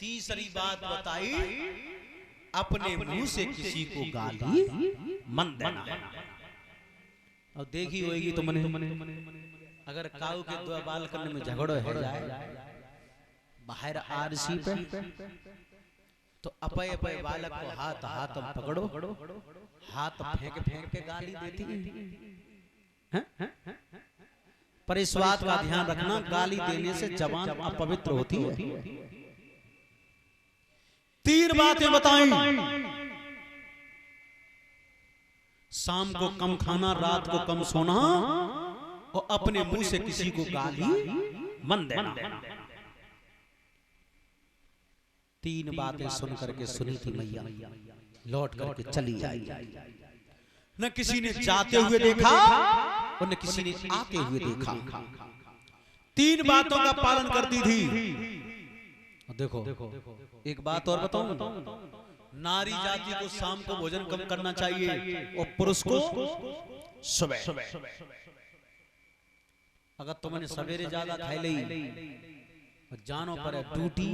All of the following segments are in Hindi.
तीसरी बात बताई, अपने मुंह से किसी को गाली मन देना। और देखी होगी तो मने अगर काऊ के दो बाल करने में झगड़ो है जाए बाहर आरसी पे, तो अपय अपय बालक को हाथ हाथ पकड़ो, हाथ फेंक फेंक के गाली देती है। पर इस बात का ध्यान रखना, गाली देने से जबान अपवित्र होती है। तीन बातें बताई, शाम को कम खाना, रात को कम सोना, और अपने मुंह से किसी को गाली मन देना। तीन बातें सुन करके सुनी थी मैया, लौट करके चली आई। न किसी ने जाते हुए देखा और न किसी ने आते हुए देखा। तीन बातों का पालन करती थी। देखो एक बात और बताऊं, नारी जाति को शाम को भोजन कम करना चाहिए और पुरुष को सुबह। अगर तुमने सवेरे ज्यादा खाई ली और जानो पर ड्यूटी,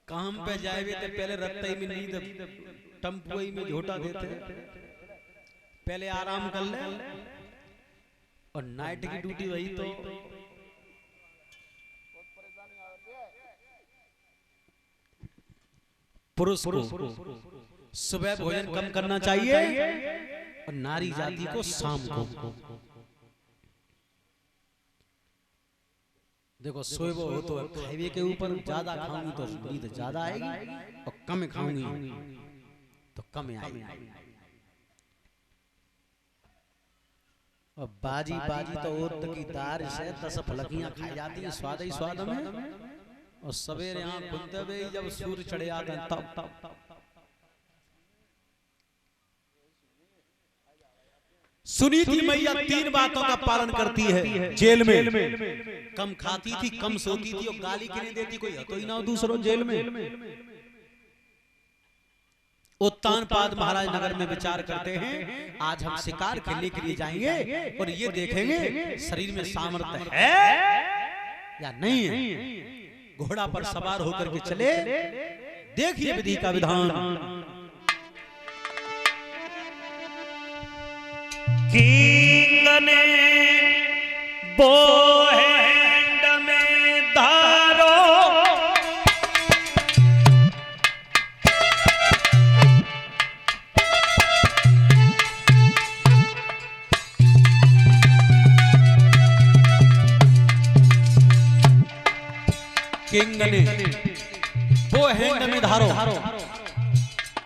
काम पे जाए तो पहले रत्ता ही में नहीं, टम्पुई में झोटा देते, पहले आराम कर ले, और नाइट की ड्यूटी वही। तो पुरुष को सुबह भोजन कम करना चाहिए और नारी जाति को शाम को। देखो सोए वो हो तो हाईवे के ऊपर ज्यादा खाऊंगी तो नींद ज्यादा आएगी, और कम खाऊंगी तो कम आएगी। और बाजी तो ओत की दार से 10 फलकियां खाई जाती हैं स्वाद ही स्वाद में, और सवेरे आंख खुलते हुए जब सूर्य चढ़े आते हैं तब। सुनी थी मैया तीन बातों का पालन करती है। जेल में कम खाती थी, कम सोती थी, और गाली किने देती, कोई तो ही ना हो दूसरों जेल में। उत्तानपाद महाराज नगर में विचार करते हैं, आज हम शिकार खेलने के लिए जाएंगे और ये देखेंगे शरीर में सामर्थ्य है या नहीं है। घोड़ा पर सवार होकर के चले, देखिए विधि का विधान। किंगने बोहेंड में धारो, किंग ने वो हैंड में धारो।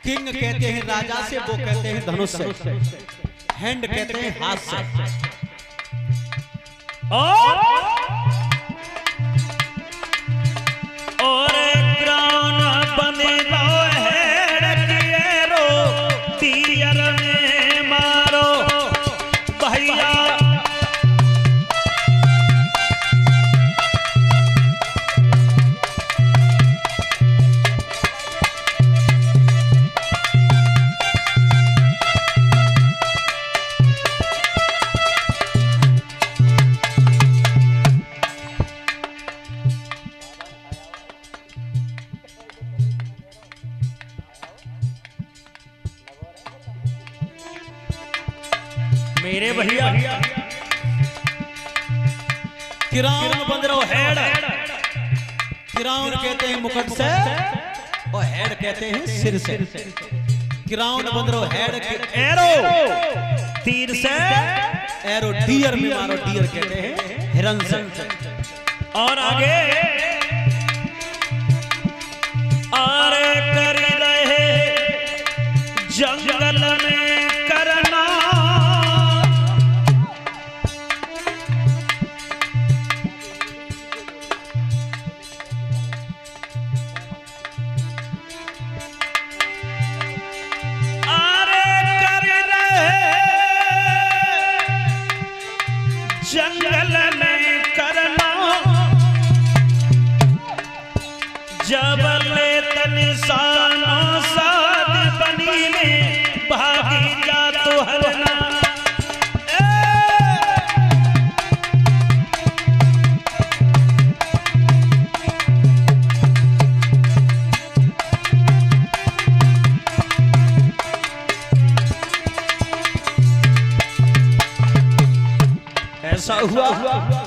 किंग कहते हैं राजा से, वो कहते हैं धनुष से, हैंड कहते हैं हाथ से। और ग्राउन बने रो तीर में मारो भैया। मेरे भैया किराउन बंद रहो हेड। किराउन कहते हैं मुकुट से और हेड कहते हैं सिर से। किराउन बंद रहो हेड के एरो तीर से, एरो डियर में मारो, डियर कहते हैं हिरन से। और आगे आरे कर रहे जंगल में करना, जंगल में करना ऐसा हुआ